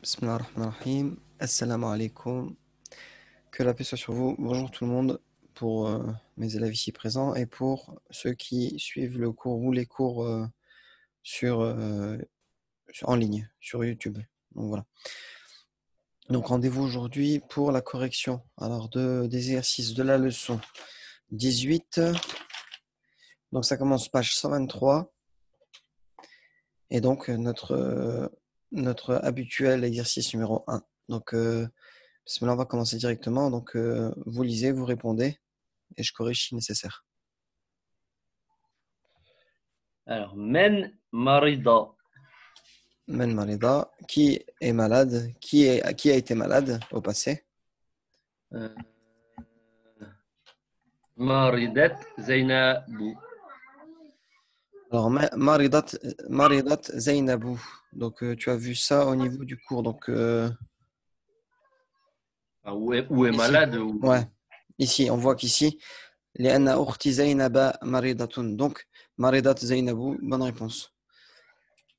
Bismillah ar-Rahman ar-Rahim. Assalamu alaikum. Que la paix soit sur vous. Bonjour tout le monde, pour mes élèves ici présents et pour ceux qui suivent le cours ou les cours en ligne, sur YouTube. Donc voilà. Donc rendez-vous aujourd'hui pour la correction des exercices de la leçon 18. Donc ça commence page 123. Et donc notre habituel exercice numéro 1. Donc on va commencer directement. Donc, vous lisez, vous répondez, et je corrige si nécessaire. Alors, men marida. Men marida. Qui est malade? Qui a été malade au passé? Maridat Zainabou. Alors, maridat Zainabou. Donc, tu as vu ça au niveau du cours. Donc, Où est ici. malade ou... Ouais. Ici, on voit qu'ici, لأن أختي زينب مريضة. Donc, maridat Zainabou, bonne réponse.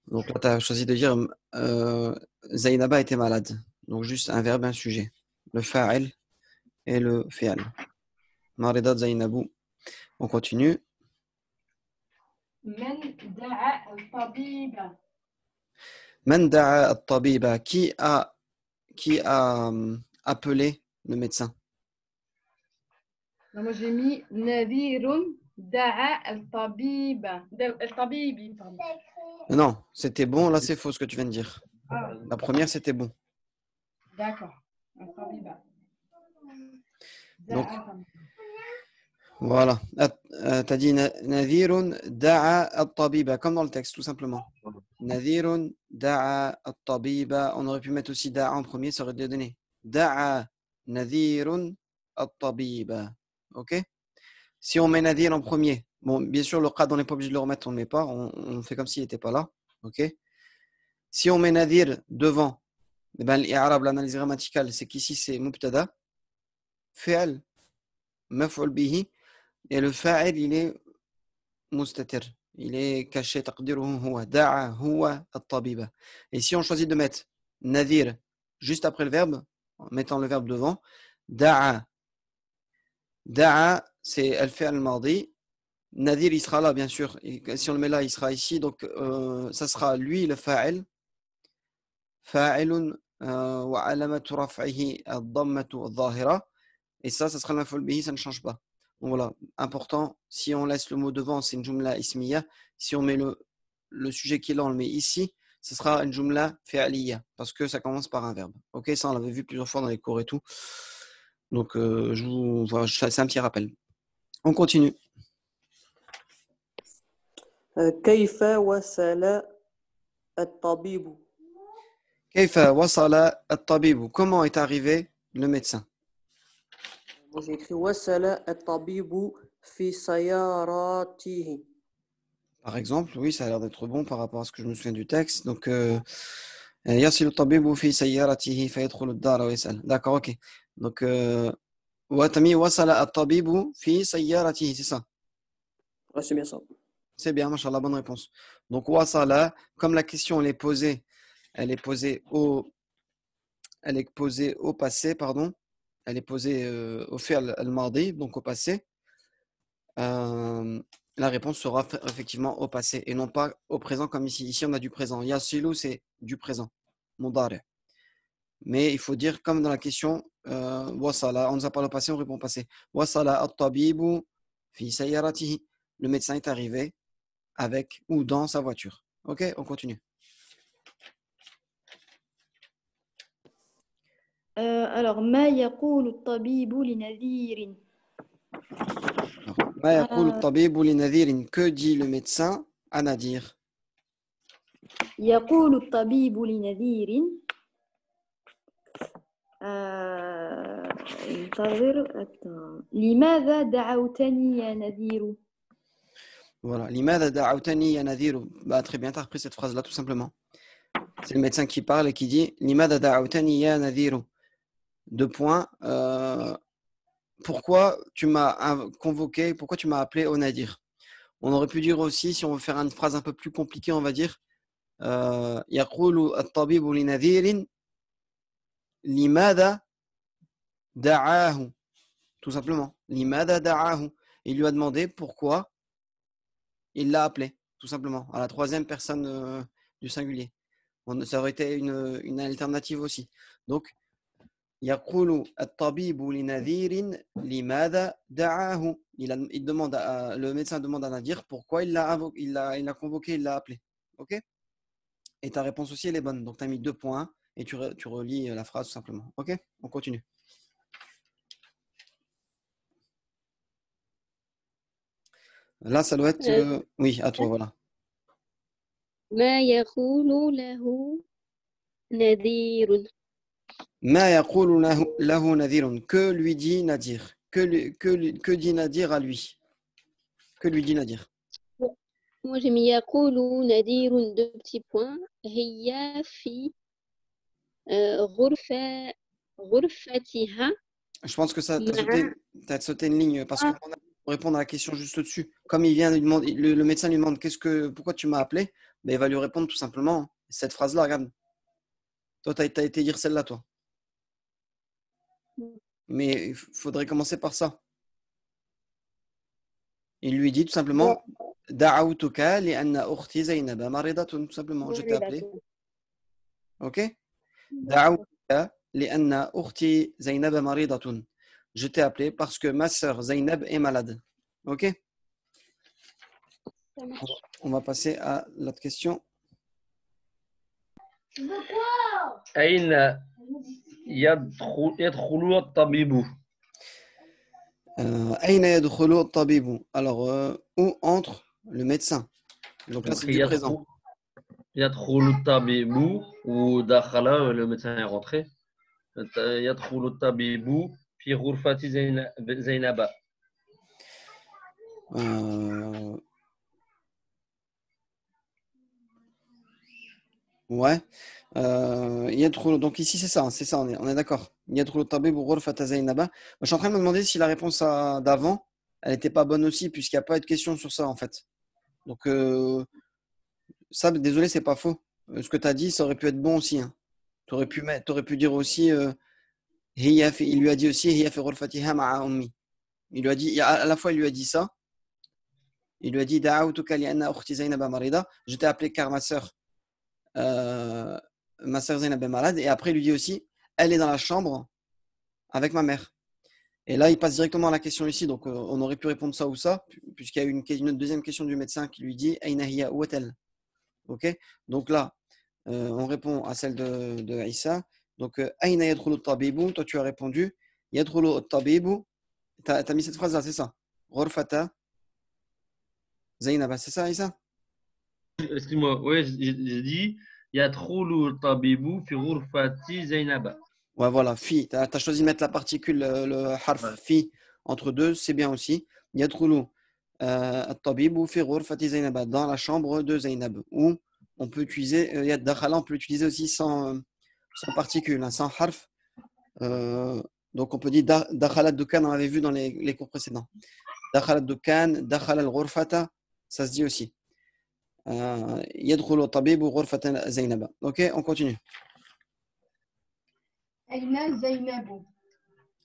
Donc là, tu as choisi de dire Zainaba était malade. Donc juste un verbe, un sujet. Le fa'il et le fi'al. Maridat Zainabou. On continue. من دعا الطبيب. Man da'a at-tabiba. Qui a appelé le médecin? Moi j'ai mis نذير دعا الطبيب. الطبيب. Non, c'était bon. Là, c'est faux ce que tu viens de dire. Ah, La première, c'était bon. d'accord. الطبيب. Donc, voilà. Tu as dit Nadhirun da'a at-tabiba, comme dans le texte, tout simplement. Nadhirun da'a at-tabiba. On aurait pu mettre aussi da'a en premier, ça aurait donné. Da'a nadhirun at-tabiba. Ok? Si on met Nadhir en premier, bon, bien sûr, le qad, on n'est pas obligé de le remettre, on ne le met pas, on fait comme s'il n'était pas là. Ok? Si on met Nadhir devant, eh ben, l'analyse grammaticale, c'est qu'ici, c'est mubtada, fi'al, maf'ul bihi, et le fa'il, il est mustatir. Il est caché, taqdiruhu huwa, da'a huwa at-tabiba. Et si on choisit de mettre Nadhir juste après le verbe, en mettant le verbe devant, da'a, c'est al-fi'l al-madi. Nadhir, il sera là, bien sûr. Et si on le met là, il sera ici. Donc, ça sera lui, le fa'il. Fa'ilun wa alamatu raf'ihi ad-dammatu adh-dhahira. Et ça sera le maf'ul bihi, ça ne change pas. Donc voilà, important, si on laisse le mot devant, c'est une jumla ismiya. Si on met le sujet qui est là, on le met ici, ce sera une jumla fi'aliya, parce que ça commence par un verbe. Ok, ça on l'avait vu plusieurs fois dans les cours et tout. Donc, c'est un petit rappel. On continue. كيف وصل الطبيب؟ كيف وصل الطبيب? Comment est arrivé le médecin? Moi j'ai écrit وصل الطبيب في سيارته. Par exemple, oui, ça a l'air d'être bon par rapport à ce que je me souviens du texte. Donc, يصل الطبيب في سيارته فيدخل الدار ويسأل. D'accord, ok. Donc, Watami wasala at-tabibu fi sayyaratihi, c'est ça? Ouais, c'est bien ça. C'est bien, machallah, bonne réponse. Donc, wasala, comme la question elle est posée au passé, pardon. Elle est posée au fi'l al-madi, donc au passé. La réponse sera effectivement au passé et non pas au présent comme ici. Ici, on a du présent. Yasilu, c'est du présent. Mudari'. Mais il faut dire, comme dans la question, wasala, on nous a parlé au passé, on répond au passé. Wasala at-tabibu fi sayyaratihi. Le médecin est arrivé avec ou dans sa voiture. Ok, on continue. Alors, ما يقول الطبيب لنذير. ما يقول الطبيب لنذير. Que dit le médecin à Nadir? يقول الطبيب لنذير انتظر لماذا دعوتني يا نذير. Voilà. لماذا دعوتني يا نذير. Bah, très bien, tu as repris cette phrase-là tout simplement. C'est le médecin qui parle et qui dit لماذا دعوتني يا نذير. Deux points. Pourquoi tu m'as convoqué, pourquoi tu m'as appelé au Nadir? On aurait pu dire aussi, si on veut faire une phrase un peu plus compliquée, on va dire يقول الطبيب لنذير لماذا دعاه. Tout simplement. لماذا دعاه. Il lui a demandé pourquoi il l'a appelé. Tout simplement. À la troisième personne du singulier. Ça aurait été une alternative aussi. Donc, يقول الطبيب لنذير لماذا دعاه. Il demande le médecin demande à Nadir pourquoi il l'a convoqué, il l'a appelé. Ok. Et ta réponse aussi elle est bonne. Donc tu as mis 2 points et tu relis la phrase tout simplement. Ok. On continue. Là ça doit être oui à toi voilà. ما يقول له نذير ما يقول له نذير. Que lui dit Nadir. Que dit Nadir à lui. Que lui dit Nadir. Moi j'ai mis يقول نذير 2 petits points هي في غرفتها. Je pense que ça t'as sauté une ligne parce qu'on a pour répondre à la question juste au-dessus. Comme il vient lui demander, le médecin lui demande pourquoi tu m'as appelé, ben, il va lui répondre tout simplement cette phrase-là. Regarde, toi t'as été dire celle-là, toi. Mais il faudrait commencer par ça. Il lui dit tout simplement Da'awtuka li'anna ukhti Zaynaba maridatun. Tout simplement, je t'ai appelé. Ok. Da'awtuka li'anna ukhti Zaynaba maridatun. Je t'ai appelé parce que ma sœur Zaynab est malade. Ok. On va passer à l'autre question. أين يدخل الطبيب. أين يدخل الطبيب. Alors, où entre le médecin. Donc là, c'est du présent. يدخل الطبيب ودخل le médecin est rentré. يدخل الطبيب في غرفة زينب. Ouais. Donc ici, c'est ça, on est d'accord. يدخل الطبيب غرفة زينب. Je suis en train de me demander si la réponse d'avant, elle n'était pas bonne aussi, puisqu'il n'y a pas eu de question sur ça, en fait. Donc, ça, désolé, c'est pas faux. Ce que tu as dit, ça aurait pu être bon aussi. Hein. Tu aurais pu dire aussi, il lui a dit aussi, هي في غرفتها مع أمي. Il lui a dit, à la fois, il lui a dit ça. Il lui a dit, دعوتك لأن أختي زينب مريضة. Je t'ai appelé car ma sœur Zainab est malade. Et après, il lui dit aussi, elle est dans la chambre avec ma mère. Et là, il passe directement à la question ici. Donc, on aurait pu répondre ça ou ça, puisqu'il y a une deuxième question du médecin qui lui dit, Aina hiya, où est-elle? Ok. Donc là, on répond à celle de Issa. Donc, Aina yadkhulu at-tabibu. Toi, tu as répondu, Yadkhulu at-tabibu. T'as mis cette phrase-là, c'est ça? Ghurfata Zainab, c'est ça, Issa? Excuse-moi, ouais, j'ai dit يدخل الطبيب في غرفة زينب. Ouais, voilà, fi. Tu as choisi de mettre la particule, le harf fi entre deux, c'est bien aussi. Yadkhulu at-tabibu fi ghurfati Zainab, dans la chambre de Zainab. Ou on peut utiliser, dakhala, on peut l'utiliser aussi sans particule, hein, sans harf. Donc on peut dire dakhala ad-dukan, on l'avait vu dans les cours précédents. Dakhala ad-dukan, dakhala al-ghurfata, ça se dit aussi. Yadkhulu at-tabibu ghurfata Zainab. Ok, on continue. أين زينب.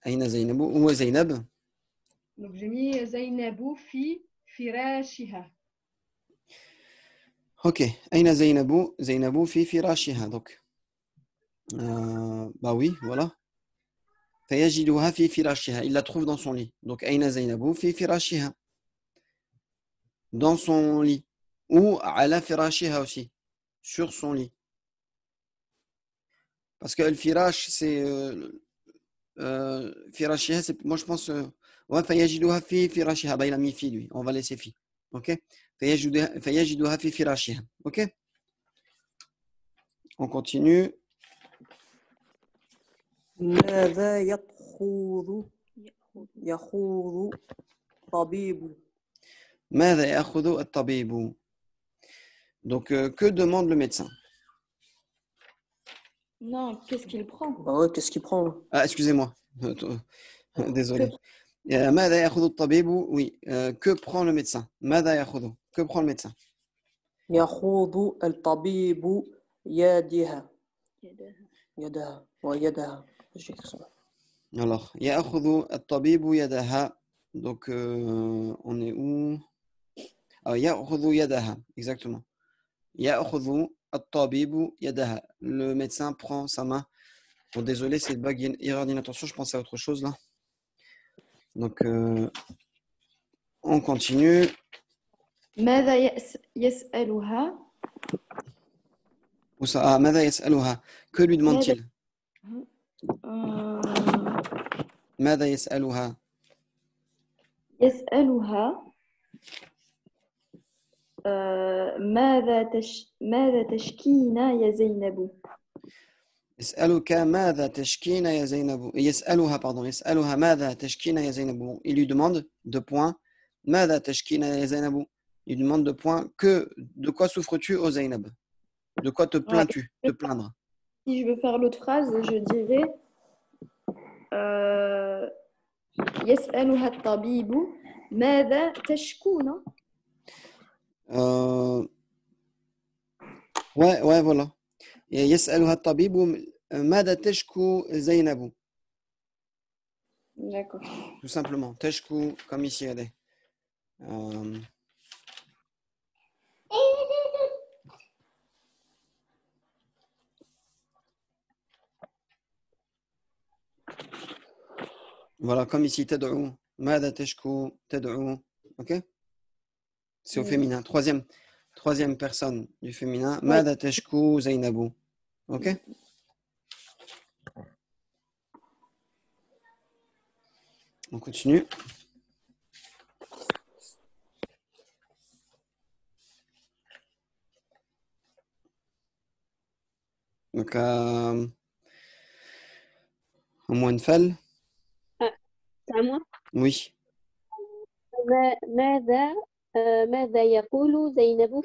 أين زينب. Où est Zainab? Donc j'ai mis زينب في فراشها. Ok. أين زينب. زينب في فراشها. Donc, bah oui, voilà. فيجدها في فراشها. Il la trouve dans son lit. Donc, أين زينب في فراشها. Dans son lit. Ou على فراشها aussi. Sur son lit. Parce que le firash, c'est firashiha, c'est moi je pense ouais, fayajiduha fi firashiha, bah il a mis fi lui, on va laisser fi. OK? Fayajiduha fi firashiha. OK? On continue. ماذا يأخذ طبيب. ماذا يأخذ الطبيب. Donc que demande le médecin? Non, qu'est-ce qu'il prend? Ah ouais, qu'est-ce qu'il prend? Ah, excusez-moi. Désolé. ماذا يأخذ الطبيب. Oui, que prend le médecin? ماذا يأخذ. Que prend le médecin? يأخذ الطبيب يدها. يدها ويدها. J'ai écrit ça. Alors, يأخذ الطبيب يدها. Donc, on est où? Ah, يأخذ يدها, exactement. يأخذ الطبيب يدها. Le médecin prend sa main. Bon, désolé, c'est le bug, il y a une erreur d'inattention, je pensais à autre chose là. Donc, on continue. ماذا يسألها؟ ماذا يسألها? Que lui demande-t-il? آه، ماذا يسألها؟ يسألها ماذا تشكين يا زينب؟ يسألك ماذا تشكين يا زينب. يسألها pardon. يسألها ماذا تشكين يا زينب. Il lui demande deux points. ماذا تشكين يا زينب. Il lui demande deux points. De quoi souffres-tu, ô Zainab? De quoi te plains-tu? Te plaindre. Si je veux faire l'autre phrase, je dirais يسألها الطبيب ماذا تشكون؟ Ouais, voilà. يسألها الطبيب ماذا تشكو زينب. D'accord. Tout simplement. تشكو, comme ici, elle est. Voilà, comme ici, تدعو. ماذا تشكو تدعو. Ok? C'est au féminin. Troisième personne du féminin. ماذا تشكو زينب. Ok? On continue. Donc, منفل. C'est à moi. Oui. ماذا يقول زينب؟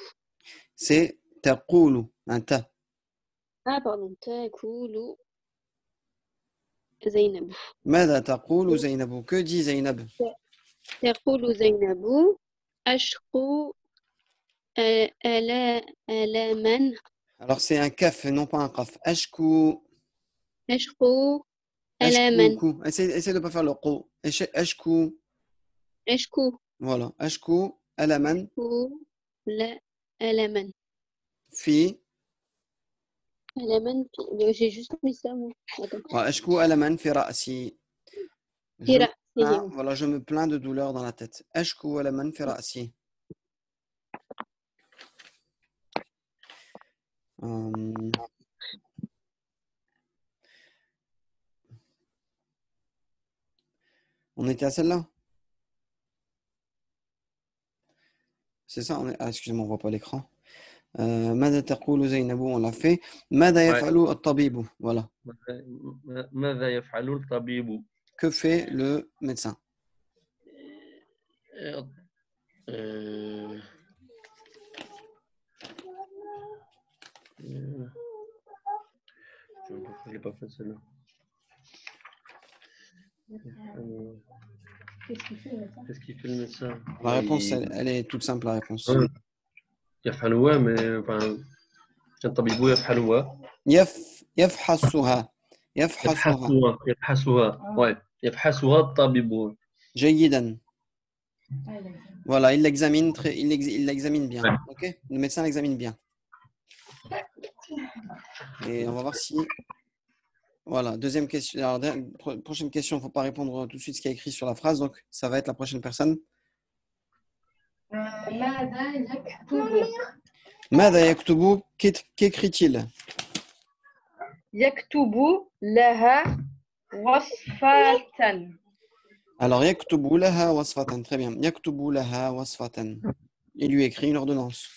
C'est تقول. Un ta. Ah, pardon. تقول زينب. ماذا تقول زينب. Que dit Zainab? تقول زينب أشكو ألاما. Alors, c'est un kaf, non pas un qaf. أشكو. أشكو ألاما. Essaye de ne pas faire le qo. أشكو. أشكو. Voilà. أشكو ألما. لا ألاما. في. ألاما. J'ai juste mis ça, moi. Attends. أشكو ألما في رأسي. في رأسه. Voilà, je me plains de douleur dans la tête. أشكو ألما في رأسي. On était à celle-là? C'est ça? Excusez-moi, on ne voit pas l'écran. ماذا تقول زينب. On l'a fait. ماذا يفعل الطبيب. Voilà. ماذا يفعل الطبيب. Que fait le médecin? Je l'ai pas fait celle-là. Qu'est-ce qu'il fait le médecin? La réponse, elle est toute simple, la réponse. يفعلها mais enfin الطبيب يفعلها. يفحصها. يفحصها. Ouais. يفحصها الطبيب. جيدا. Voilà, il l'examine il l'examine bien. Ouais. Ok, le médecin l'examine bien. Et on va voir si. Voilà, deuxième question. Alors, prochaine question, il ne faut pas répondre tout de suite ce qui est écrit sur la phrase. Donc, ça va être la prochaine personne. ماذا يكتب. Qu'écrit-il? يكتب لها وصفة. Alors, يكتب لها وصفة. Très bien. يكتب لها وصفة. Il lui écrit une ordonnance.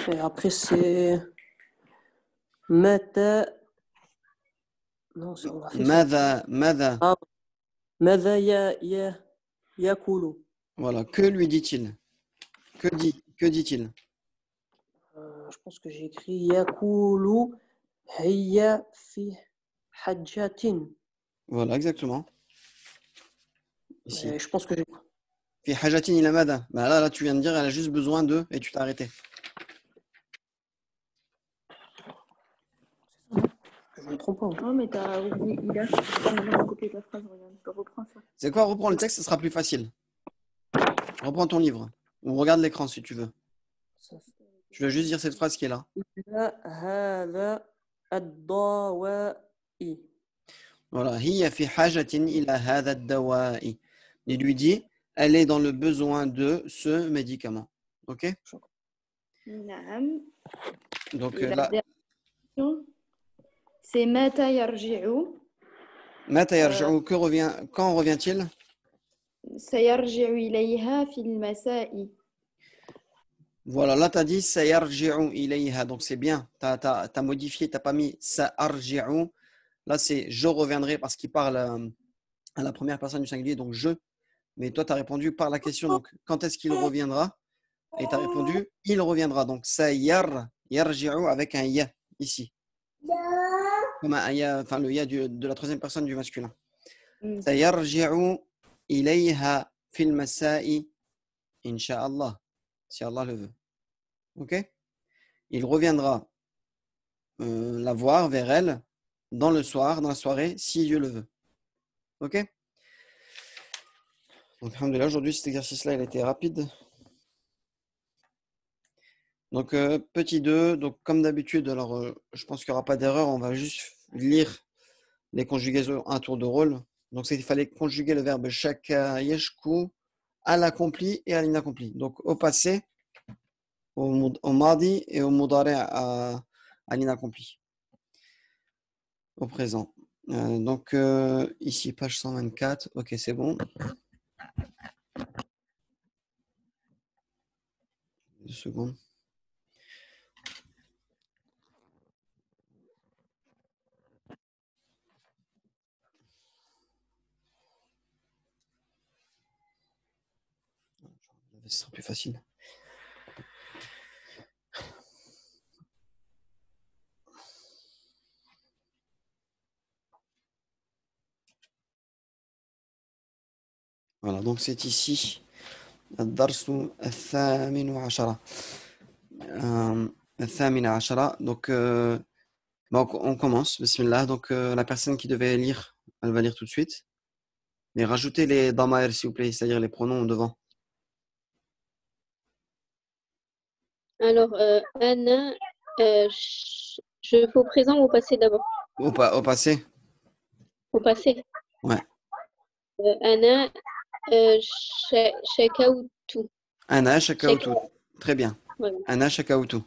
Et après, c'est متى. Non, c'est on a fait ça. ماذا. ماذا يأكل. Voilà. Que lui dit-il? Que dit-il? Je pense que j'ai écrit يأكل هي في حاجة. Voilà, exactement. Ici. Je pense que j'ai. في حاجة إلى ماذا. Bah là, tu viens de dire, elle a juste besoin de, et tu t'es arrêté. je me trompe pas. Non, mais t'as oublié, il a copié ta phrase, regarde, je reprends ça. C'est quoi? Reprends le texte, ce sera plus facile. Reprends ton livre. Ou regarde l'écran si tu veux. Ça Je veux juste dire cette phrase qui est là. إلى هذا الدواء. Voilà. هي في حاجة إلى هذا الدواء. Il lui dit, elle est dans le besoin de ce médicament. Ok? Naam. Donc Et la là, dernière question, c'est mata yarji'u. متى يرجع? Quand revient-il? سيرجع إليها في المساء. Voilà, là tu as dit سيرجع إليها. Donc c'est bien. Tu as modifié, tu n'as pas mis سأرجع. Là c'est je reviendrai parce qu'il parle à la première personne du singulier, donc je. Mais toi tu as répondu par la question. Donc quand est-ce qu'il reviendra? Et tu as répondu il reviendra. Donc yarji'u avec un ya ici. Comme un ya, enfin le ya de la troisième personne du masculin. سيرجع إليها في المساء إن شاء الله, si Allah le veut. Ok? Il reviendra la voir vers elle dans le soir, dans la soirée, si Dieu le veut. Ok? Donc, alhamdoulilah, aujourd'hui, cet exercice-là, il a été rapide. Donc, petit 2, donc comme d'habitude, alors je pense qu'il n'y aura pas d'erreur, on va juste lire les conjugaisons à tour de rôle. Donc, il fallait conjuguer le verbe shaka, yashku, à l'accompli et à l'inaccompli. Donc, au passé, au mardi et au mudari à l'inaccompli. Au présent. Donc, ici, page 124. Ok, c'est bon. 2 secondes. Ce sera plus facile. Voilà, donc c'est ici. الدرس الثامن عشر. الثامن عشر. Donc, on commence. Bismillah. Donc, la personne qui devait lire, elle va lire tout de suite. Mais rajoutez les damair, s'il vous plaît, c'est-à-dire les pronoms devant. Alors, Anna, je fais au présent ou au passé d'abord? Au passé. Au passé. Ouais. Anna, shakautu. Anna shakautu. Très bien. Voilà. Anna shakautu.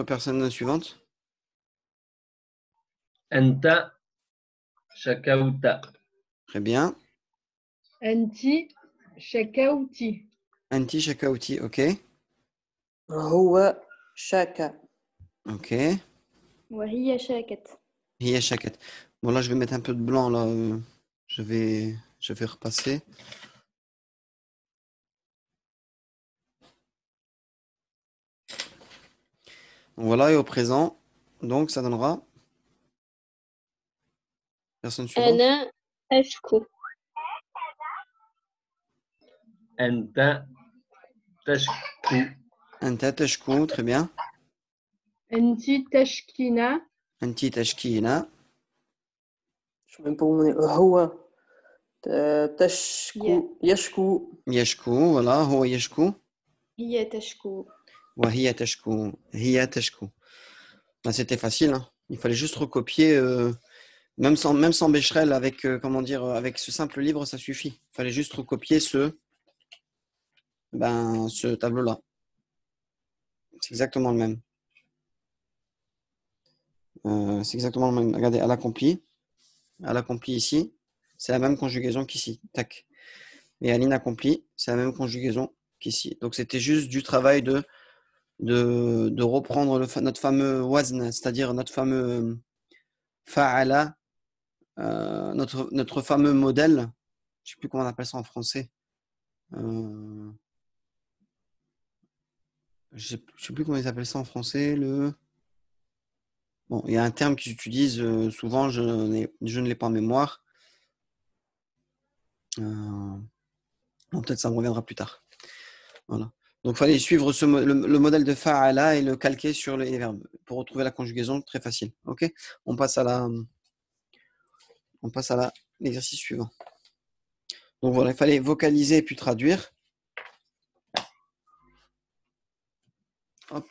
Personne suivante. أنت شكوت. Très bien. Anti shakauti. Anti shakauti. Ok. هو شاك. Ok. وهي شاكت. Hiya shakat. Bon, là, je vais mettre un peu de blanc. Là. Je vais repasser. Voilà, et au présent, donc ça donnera. Personne suivante. Anna, ashku. أنت تشكو. Anta tashku, très bien. Anti tashkina. Anti tashkina. Je sais même pas où on est. هو تشكو يشكو. Yashku, voilà. Huwa yashku. هي تشكو. Wa hiya tashku. Hiya tashku. Là, c'était facile. Hein. Il fallait juste recopier, même sans Becherel, avec, comment dire, avec ce simple livre, ça suffit. Il fallait juste recopier ce tableau-là. C'est exactement le même. C'est exactement le même. Regardez, à l'accompli ici, c'est la même conjugaison qu'ici. Tac. Et à l'inaccompli, c'est la même conjugaison qu'ici. Donc c'était juste du travail de reprendre notre fameux wazn, c'est-à-dire notre fameux fa'ala, notre fameux modèle. Je ne sais plus comment on appelle ça en français. Je ne sais plus comment ils appellent ça en français. Bon, il y a un terme qu'ils utilisent souvent, je ne l'ai pas en mémoire. Bon, peut-être ça me reviendra plus tard. Voilà. Donc, il fallait suivre le modèle de fa'ala et le calquer sur les verbes pour retrouver la conjugaison, très facile. Ok, on passe à l'exercice suivant. Donc voilà, il fallait vocaliser et puis traduire. Hop.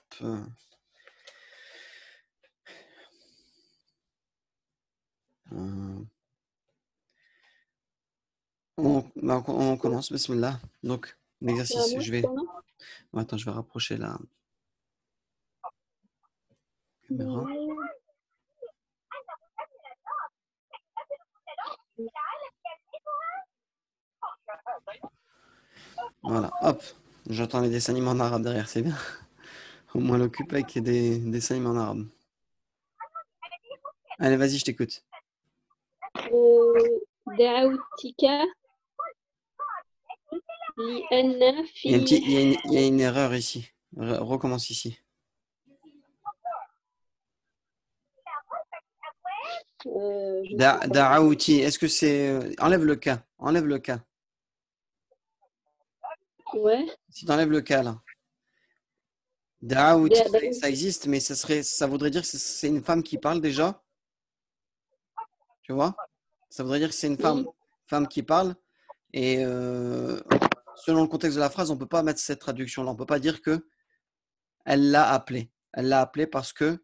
On commence, bismillah. Donc, l'exercice, je vais. Attends, je vais rapprocher la caméra. Voilà, hop. J'entends les dessins animés en arabe derrière, c'est bien. Au moins l'occupe avec des dessins animés en arabe. Allez, vas-y, je t'écoute. دعوتك لأن Il y a une erreur ici. Recommence ici. Da'awti, est-ce que c'est... Enlève le cas. Enlève le cas. Ouais. Si tu enlèves le cas, là. Da'awti, ça existe, mais ça voudrait dire que c'est une femme qui parle déjà. Tu vois? Ça voudrait dire que c'est une femme qui parle. Et selon le contexte de la phrase, on ne peut pas mettre cette traduction-là. On ne peut pas dire que elle l'a appelé. Elle l'a appelé parce que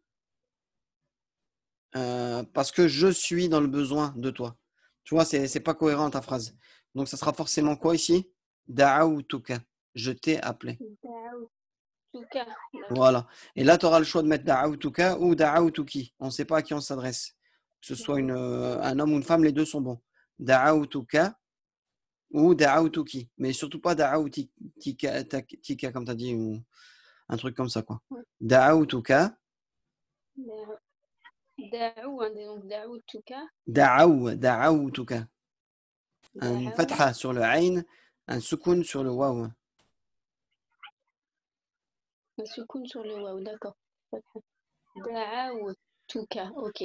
je suis dans le besoin de toi. Tu vois, c'est pas cohérent ta phrase. Donc, ça sera forcément quoi ici? Da'awtuka. Je t'ai appelé. دعوتك. Voilà. Et là, tu auras le choix de mettre da'awtuka ou da'awtuki. On ne sait pas à qui on s'adresse. Que ce soit un homme ou une femme, les deux sont bons. Da'awtuka ou da'awtuki. Mais surtout pas da'awtika, comme tu as dit, ou un truc comme ça, quoi. Da'awtuka. donc دعوتك. Da'awtuka. Un fatha sur le ayn, un sukun sur le waw. Un sukun sur le waw, d'accord. دعوتك, ok.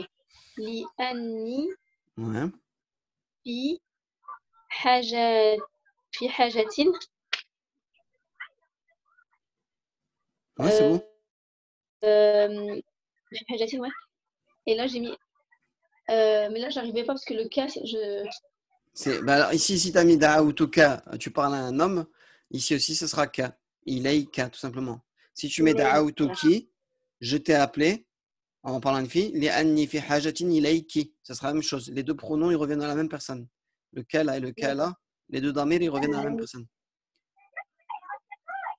لأني Ouais. في حاجة Ouais, c'est bon. في حاجة, ouais. Et là, j'ai mis... mais là, j'arrivais pas parce que le cas, Alors, ici, si tu as mis da'awtuka, tu parles à un homme. Ici aussi, ce sera ka. Ilayka, tout simplement. Si tu mets da'awtuki, je t'ai appelé, en parlant de fille, li'anni fi hajatin ilayki. Ça sera la même chose. Les deux pronoms, ils reviennent à la même personne. Le ka là et le ka là, les deux damir, ils reviennent à la même personne.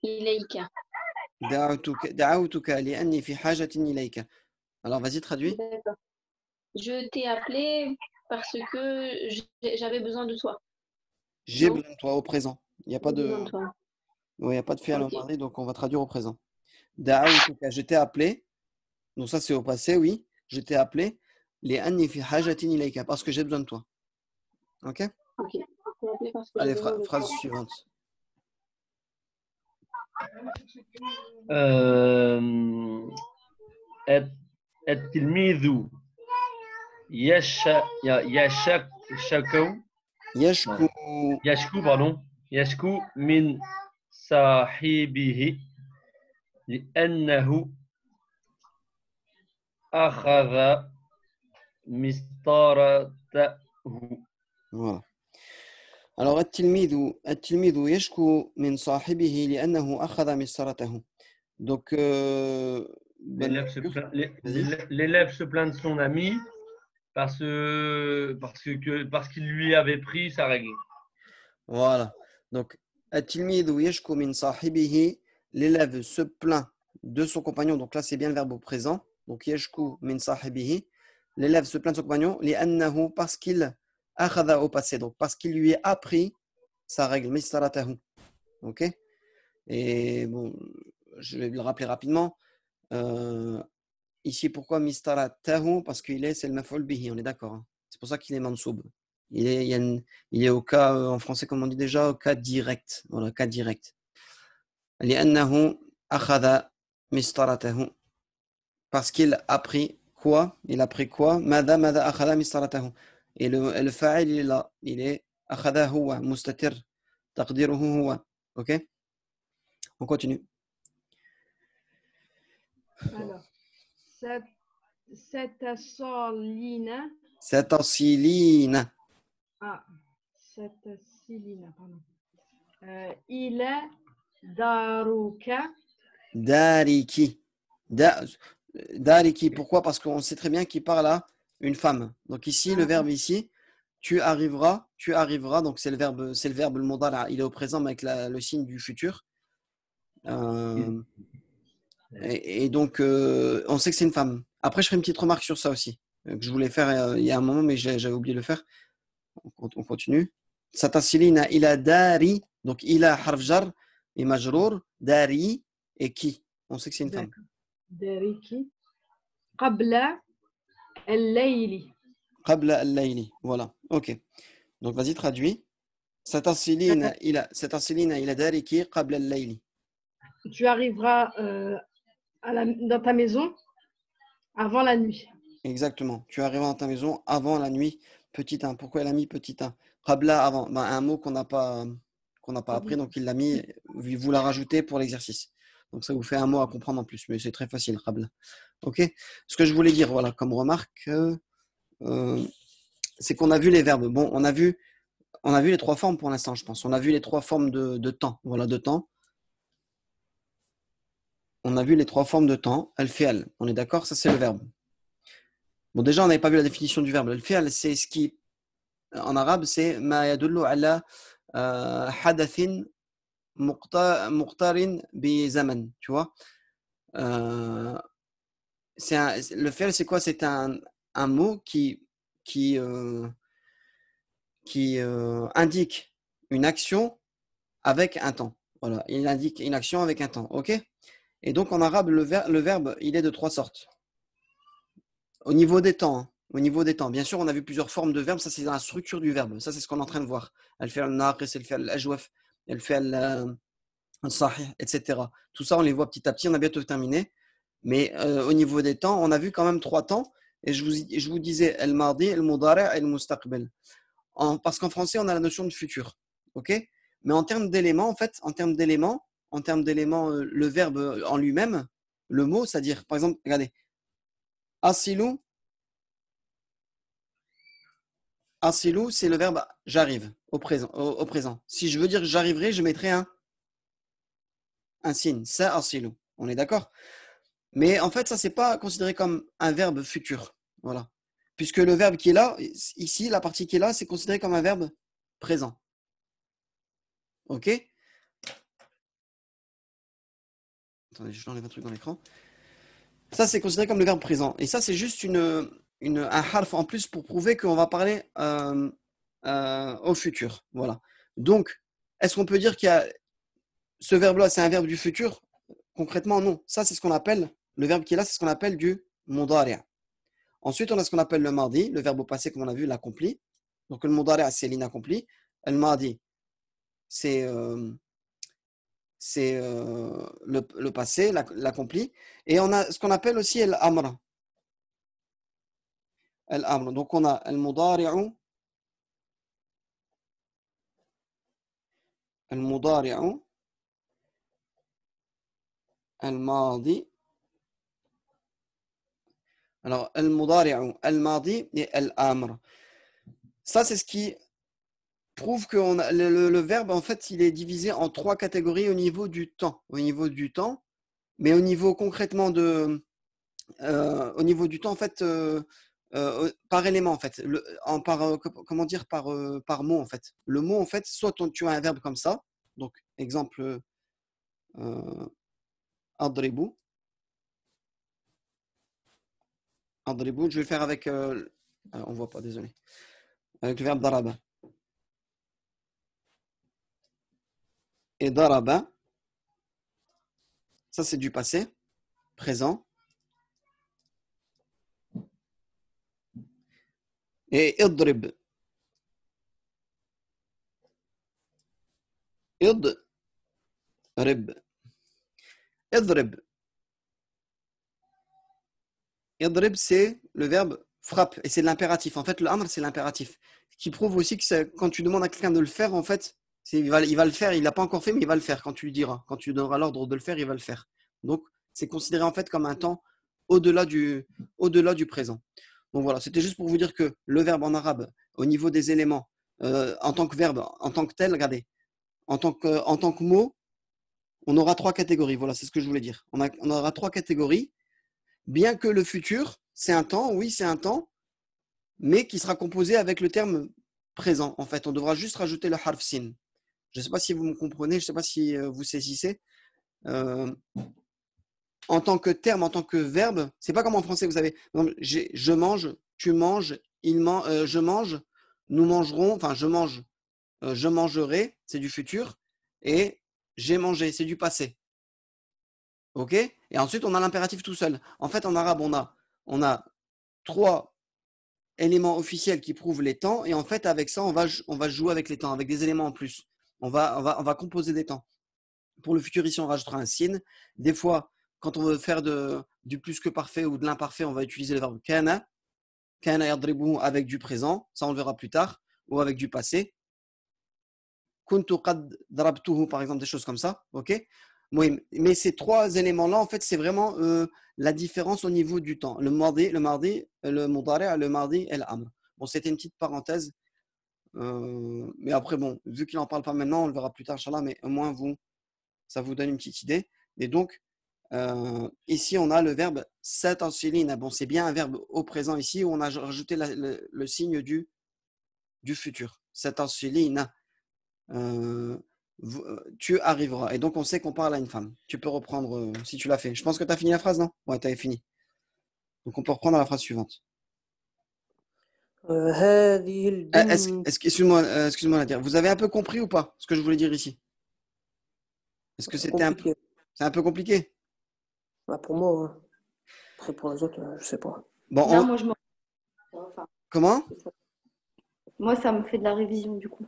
إليك. Da'awtuka li'anni fi hajatin ilayka. Alors, vas-y, traduis. D'accord. Je t'ai appelé parce que j'avais besoin de toi. J'ai Non. besoin de toi au présent. Il n'y a pas de... Oui, il n'y a pas de fi'l au madi, donc on va traduire au présent. Da'awtuka, je t'ai appelé. Donc ça, c'est au passé, oui. Je t'ai appelé. Li'anni fi hajatin ilayka, parce que j'ai besoin de toi. Ok? Ok. Parce que Allez, j'ai besoin de phrase toi. suivante. التلميذ يشكو من صاحبه لأنه أخذ مسطرته. Voilà. Alors, التلميذ يشكو من صاحبه لأنه أخذ مسطرته. Donc, l'élève se plaint de son ami parce qu'il lui avait pris sa règle. Voilà. Donc, التلميذ يشكو من صاحبه, l'élève se plaint de son compagnon. Donc là, c'est bien le verbe au présent. Donc, يشكو من صاحبه, l'élève se plaint de son compagnon, لأنه, parce qu'il أخذ au passé. Donc, parce qu'il lui a appris sa règle, مسطرته. Ok? Et bon, je vais le rappeler rapidement. Ici, pourquoi mistaratahu? Parce qu'il est, c'est le maf'ul bihi, on est d'accord. Hein. C'est pour ça qu'il est mansoub. Il est au cas, en français, comme on dit déjà, au cas direct. Voilà, cas direct. لأنه أخذ مسطرته. Parce qu'il a pris quoi? Il a pris quoi? ماذا أخذ مسطرته. Et le fa'il, il est là. Il est أخذ هو مستتر. تقديره هو. Ok? On continue. Alors, Satasolina. Satasilina. Ah, Satasilina, pardon. Ila daruka. Dariki. Dariki. Pourquoi? Parce qu'on sait très bien qu'il parle à une femme. Donc ici, le verbe ici, tu arriveras. Donc c'est le verbe le mudara. Il est au présent mais avec le signe du futur. Et donc, on sait que c'est une femme. Après, je ferai une petite remarque sur ça aussi, que je voulais faire il y a un moment, mais j'avais oublié de le faire. On continue. Satasilina ila dari. Donc, ila harf jar et majrour. Dari et qui. On sait que c'est une femme. Dariki. Qabla al-layli. Qabla al-layli. Voilà. OK. Donc, vas-y, traduis. Satasilina ila dariki qabla al-layli. Tu arriveras dans ta maison avant la nuit. Exactement. Tu arrives dans ta maison avant la nuit. Petit 1. Pourquoi elle a mis petit 1? Qabla avant. Ben, un mot qu'on n'a pas appris, donc il l'a mis. Vous la rajoutez pour l'exercice. Donc ça vous fait un mot à comprendre en plus, mais c'est très facile. Qabla. Ok. Ce que je voulais dire, voilà, comme remarque, c'est qu'on a vu les verbes. Bon, on a vu les trois formes pour l'instant, je pense. On a vu les trois formes de temps. Voilà, de temps. On a vu les trois formes de temps. Al-fi'al. On est d'accord? Ça, c'est le verbe. Bon, déjà, on n'avait pas vu la définition du verbe. Al-fi'al, c'est ce qui, en arabe, c'est ma yadullu ala hadathin muqtarin bi zaman. Tu vois? Le fi'al, c'est quoi? C'est un mot qui indique une action avec un temps. Voilà, il indique une action avec un temps. OK? Et donc, en arabe, le verbe, il est de trois sortes. Au niveau des temps, bien sûr, on a vu plusieurs formes de verbes. Ça, c'est dans la structure du verbe. Ça, c'est ce qu'on est en train de voir. Al-fi'l al-naqis, al-fi'l al-ajwaf, al-fi'l al-sahih, etc. Tout ça, on les voit petit à petit. On a bientôt terminé. Mais au niveau des temps, on a vu quand même trois temps. Et je vous disais al-madi, al-mudari' et al-mustaqbil. Parce qu'en français, on a la notion de futur. OK? Mais en termes d'éléments, le verbe en lui-même, le mot, c'est-à-dire, par exemple, regardez, asilu, c'est le verbe j'arrive au présent. Si je veux dire j'arriverai, je mettrai un signe. Ça, asilu. On est d'accord? Mais en fait, ça, c'est pas considéré comme un verbe futur. Voilà. Puisque le verbe qui est là, ici, la partie qui est là, c'est considéré comme un verbe présent. OK? Attendez, je enlève un truc dans l'écran. Ça, c'est considéré comme le verbe présent. Et ça, c'est juste un harf en plus pour prouver qu'on va parler au futur. Voilà. Donc, est-ce qu'on peut dire qu'il y a ce verbe-là, c'est un verbe du futur? Concrètement, non. Ça, c'est ce qu'on appelle, le verbe qui est là, c'est ce qu'on appelle du mudari'. Ensuite, on a ce qu'on appelle le mardi, le verbe au passé, comme on a vu, l'accompli. Donc, le mudari', c'est l'inaccompli. Le mardi, c'est le passé, l'accompli. Et on a ce qu'on appelle aussi l'amr. L'amr. Donc, on a al-mudari'u, al-madi. Alors, al-mudari'u, al-madi et al-amr. Ça, c'est ce qui prouve que le verbe, en fait, il est divisé en trois catégories au niveau du temps. Mais au niveau concrètement au niveau du temps, en fait, par élément, en fait. Comment dire, par mot, en fait. Le mot, en fait, soit tu as un verbe comme ça. Donc, exemple, adribu. Adribu, je vais le faire avec... on voit pas, désolé. Avec le verbe daraba. Et daraba, ça c'est du passé, présent. Et idrib. Idrib. Idrib, c'est le verbe frappe et c'est de l'impératif. En fait, le amr, c'est l'impératif. Ce qui prouve aussi que quand tu demandes à quelqu'un de le faire, en fait, Il va le faire, il l'a pas encore fait, mais il va le faire quand tu lui diras. Quand tu lui donneras l'ordre de le faire, il va le faire. Donc, c'est considéré en fait comme un temps au-delà du présent. Donc voilà, c'était juste pour vous dire que le verbe en arabe, au niveau des éléments, en tant que verbe, en tant que tel, regardez, en tant que mot, on aura 3 catégories. Voilà, c'est ce que je voulais dire. On aura 3 catégories. Bien que le futur, c'est un temps, oui, c'est un temps, mais qui sera composé avec le terme présent. En fait, on devra juste rajouter le harf sin. Je ne sais pas si vous me comprenez, je ne sais pas si vous saisissez. En tant que terme, en tant que verbe, c'est pas comme en français, vous savez. Je mange, tu manges, je mange, nous mangerons, enfin je mange, je mangerai, c'est du futur, et j'ai mangé, c'est du passé. Ok? Et ensuite, on a l'impératif tout seul. En fait, en arabe, on a 3 éléments officiels qui prouvent les temps, et en fait, avec ça, on va jouer avec les temps, avec des éléments en plus. On va composer des temps. Pour le futur, ici, on rajoutera un sin. Des fois, quand on veut faire du plus que parfait ou de l'imparfait, on va utiliser le verbe kana. Kana yadribu avec du présent, ça on le verra plus tard, ou avec du passé. Kuntu qad darabtuhu, par exemple, des choses comme ça. Ok? Mais ces 3 éléments-là, en fait, c'est vraiment la différence au niveau du temps. Le mudari, le mudari, le mardi et l'amr. Bon, c'était une petite parenthèse. Mais après, bon, vu qu'il n'en parle pas maintenant, on le verra plus tard, Inch'Allah, mais au moins, ça vous donne une petite idée. Et donc, ici, on a le verbe satansilina. Bon, c'est bien un verbe au présent ici, où on a rajouté le signe du futur. Satansilina. Tu arriveras. Et donc, on sait qu'on parle à une femme. Tu peux reprendre si tu l'as fait. Je pense que tu as fini la phrase, non? Ouais, tu avais fini. Donc, on peut reprendre la phrase suivante. Excuse-moi, Nadir. Vous avez un peu compris ou pas ce que je voulais dire ici? Est-ce que c'est un peu compliqué? Bah, pour moi, ouais. Après, pour les autres, je sais pas. Bon, Là, moi, je m'en. Enfin, comment? moi, ça me fait de la révision, du coup.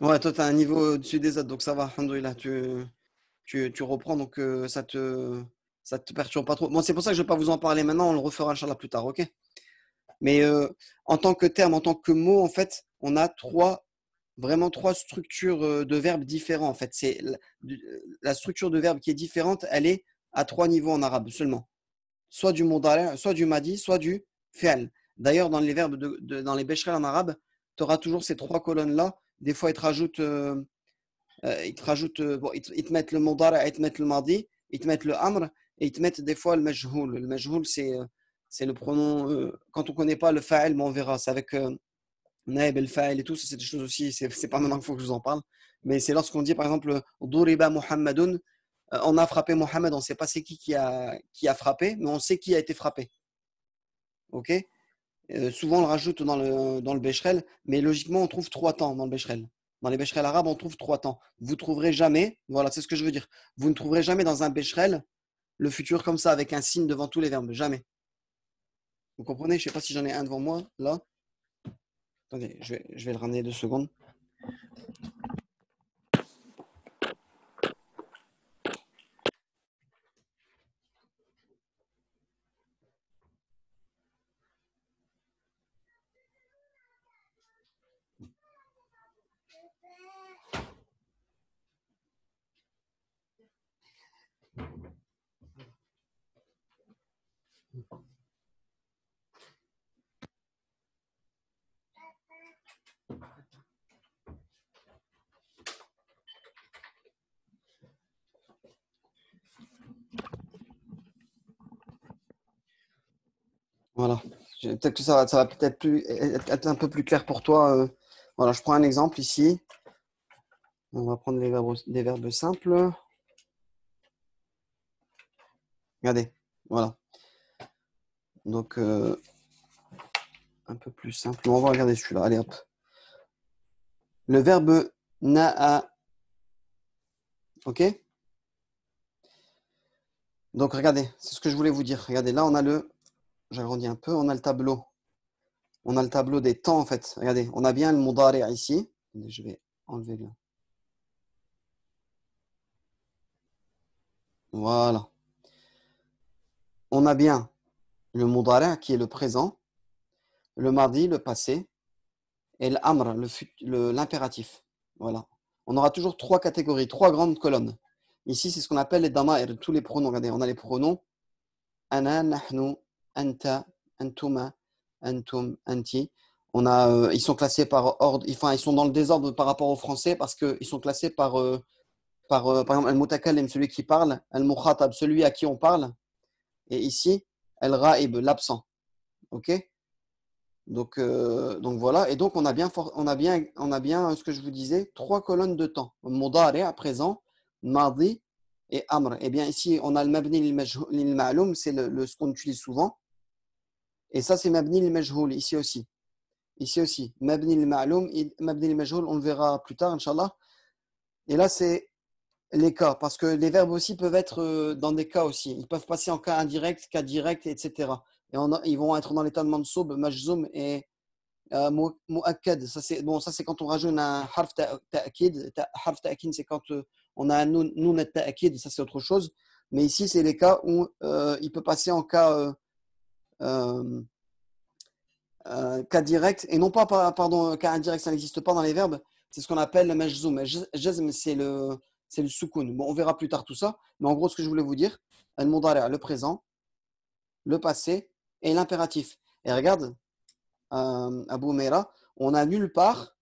Ouais, toi, tu as un niveau au-dessus des autres, donc ça va, alhamdoulilah. Tu reprends, donc ça te perturbe pas trop. Bon, c'est pour ça que je ne vais pas vous en parler maintenant, on le refera, Inch'Allah, plus tard, ok? Mais en tant que terme, en tant que mot, en fait, on a vraiment 3 structures de verbes différents, en fait. C'est la structure de verbe qui est différente, elle est à 3 niveaux en arabe seulement. Soit du mudari', soit du madi, soit du fi'al. D'ailleurs, dans les verbes, dans les beshrel en arabe, tu auras toujours ces 3 colonnes-là. Des fois, ils te rajoutent, bon, ils te mettent le mudari', ils te mettent le madi, ils te mettent le amr, et ils te mettent des fois le majhoul. Le majhoul, c'est le pronom, quand on ne connaît pas le fa'il, mais on verra. C'est avec naib el fa'il et tout, ça, c'est des choses aussi, c'est pas maintenant qu'il faut que je vous en parle. Mais c'est lorsqu'on dit, par exemple, Duriba Muhammadun, on a frappé Mohammed, on ne sait pas c'est qui a frappé, mais on sait qui a été frappé. Ok? Souvent, on le rajoute dans le Beshrel, mais logiquement, on trouve 3 temps dans le Beshrel. Dans les Beshrel arabes, on trouve 3 temps. Vous ne trouverez jamais, voilà, c'est ce que je veux dire. Vous ne trouverez jamais dans un Beshrel le futur comme ça, avec un signe devant tous les verbes. Jamais. Vous comprenez? Je ne sais pas si j'en ai un devant moi, là. Attendez, je vais le ramener 2 secondes. Voilà. Peut-être que ça va peut-être être un peu plus clair pour toi. Voilà, je prends un exemple ici. On va prendre des verbes simples. Regardez, voilà. Donc, un peu plus simple. On va regarder celui-là. Allez, hop. Le verbe na'a. OK? Donc, regardez, c'est ce que je voulais vous dire. Regardez, là, j'agrandis un peu, on a le tableau. On a le tableau des temps, en fait. Regardez, on a bien le mudari' ici. Je vais enlever le... Voilà. On a bien le mudari' qui est le présent, le mardi, le passé, et l'amr, l'impératif. Voilà. on aura toujours trois catégories, trois grandes colonnes. Ici, c'est ce qu'on appelle les dama'ir, tous les pronoms. Regardez, on a les pronoms ana, nahnu, anta, antuma, antum, anti. Ils sont classés par ordre, enfin, ils sont dans le désordre par rapport au français parce qu'ils sont classés par exemple, al-mutakallim, celui qui parle, al-mukhatab, celui à qui on parle, et ici, al-ra'ib, l'absent. Ok? Donc voilà. Et donc, on a bien ce que je vous disais, trois colonnes de temps. Mudari, à présent, madi et amr. Et bien ici, on a le mabni lil ma'loum, c'est ce qu'on utilise souvent. Et ça, c'est mabni lil majhoul, ici aussi. Ici aussi, mabni lil ma'loum, mabni lil majhoul, on le verra plus tard, Inch'Allah. Et là, c'est les cas, parce que les verbes aussi peuvent être dans des cas aussi. Ils peuvent passer en cas indirect, cas direct, etc. Et ils vont être dans l'état de mansoub, majzoum et mu'akkad. Ça, c'est quand on rajoute un harf ta'akid. Harf ta'akid, c'est quand on a un nun ta'akid, ça c'est autre chose. Mais ici, c'est les cas où il peut passer en cas direct, et non pas, pardon, cas indirect, ça n'existe pas dans les verbes. C'est ce qu'on appelle le majzoum. Jazm, c'est le soukoun. Bon, on verra plus tard tout ça. Mais en gros, ce que je voulais vous dire, al-mudari', le présent, le passé et l'impératif. Et regarde, Abu Meira, on n'a nulle part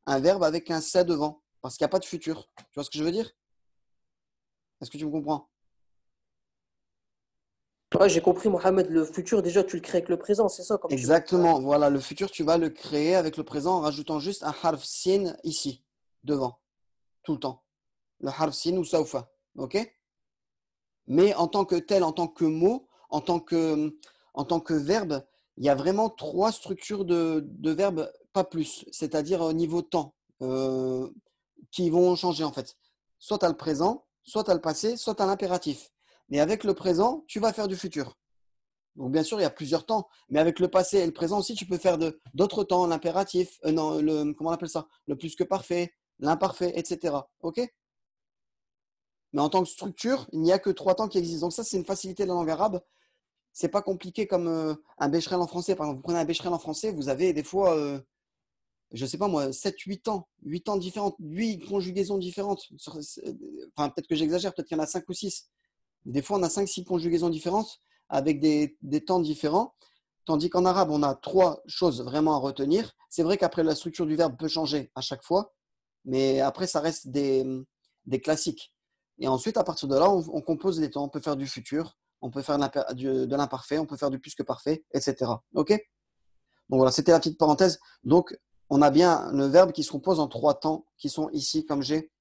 un verbe avec un ça devant, parce qu'il n'y a pas de futur. Tu vois ce que je veux dire? Est-ce que tu me comprends? Ouais, j'ai compris, Mohamed. Le futur, déjà, tu le crées avec le présent, c'est ça, comme tu m'as dit. Exactement. Voilà, le futur, tu vas le créer avec le présent en rajoutant juste un harf sin ici, devant, tout le temps. Le harf sin ou saufa. Ok? Mais en tant que tel, en tant que mot, en tant que verbe, il y a vraiment trois structures de verbes, pas plus, c'est-à-dire au niveau temps, qui vont changer en fait. Soit tu as le présent, soit tu as le passé, soit tu as l'impératif. Mais avec le présent, tu vas faire du futur. Donc bien sûr, il y a plusieurs temps, mais avec le passé et le présent aussi, tu peux faire d'autres temps, l'impératif, non, comment on appelle ça? Le plus que parfait, l'imparfait, etc. Ok? Mais en tant que structure, il n'y a que trois temps qui existent. Donc ça, c'est une facilité de la langue arabe. C'est pas compliqué comme un bécherel en français. Par exemple, vous prenez un bécherel en français, vous avez des fois, je ne sais pas moi, 7, 8 ans. 8 ans différentes, 8 conjugaisons différentes. Enfin, peut-être que j'exagère, peut-être qu'il y en a 5 ou 6. Des fois, on a 5, 6 conjugaisons différentes avec des temps différents. Tandis qu'en arabe, on a trois choses vraiment à retenir. C'est vrai qu'après, la structure du verbe peut changer à chaque fois. Mais après, ça reste des classiques. Et ensuite, à partir de là, on compose des temps. On peut faire du futur, on peut faire de l'imparfait, on peut faire du plus que parfait, etc. OK? Donc voilà, c'était la petite parenthèse. Donc, on a bien le verbe qui se compose en trois temps qui sont ici, comme j'ai